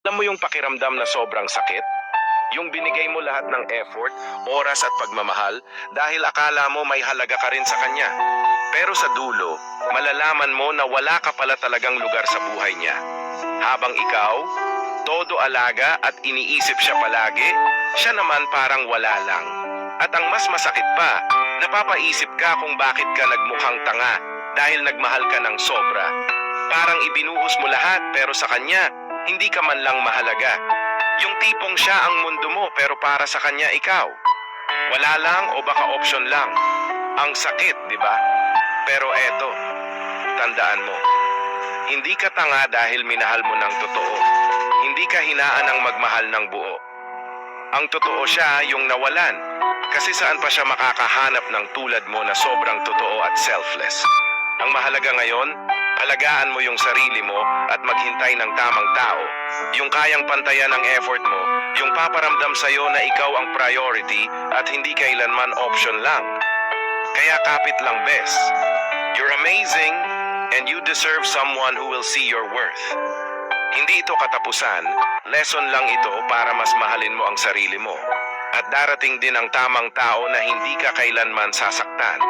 Alam mo yung pakiramdam na sobrang sakit? Yung binigay mo lahat ng effort, oras at pagmamahal dahil akala mo may halaga ka rin sa kanya. Pero sa dulo, malalaman mo na wala ka pala talagang lugar sa buhay niya. Habang ikaw, todo alaga at iniisip siya palagi, siya naman parang wala lang. At ang mas masakit pa, napapaisip ka kung bakit ka nagmukhang tanga dahil nagmahal ka ng sobra. Parang ibinuhos mo lahat pero sa kanya, hindi ka man lang mahalaga. Yung tipong siya ang mundo mo pero para sa kanya ikaw. Wala lang o baka option lang. Ang sakit, di ba? Pero eto, tandaan mo. Hindi ka tanga dahil minahal mo ng totoo. Hindi ka hinaan ng magmahal ng buo. Ang totoo siya yung nawalan. Kasi saan pa siya makakahanap ng tulad mo na sobrang totoo at selfless? Ang mahalaga ngayon, alagaan mo yung sarili mo at maghintay ng tamang tao. Yung kayang pantayan ng effort mo, yung paparamdam sa'yo na ikaw ang priority at hindi kailanman option lang. Kaya kapit lang, bes. You're amazing and you deserve someone who will see your worth. Hindi ito katapusan, lesson lang ito para mas mahalin mo ang sarili mo. At darating din ang tamang tao na hindi ka kailanman sasaktan.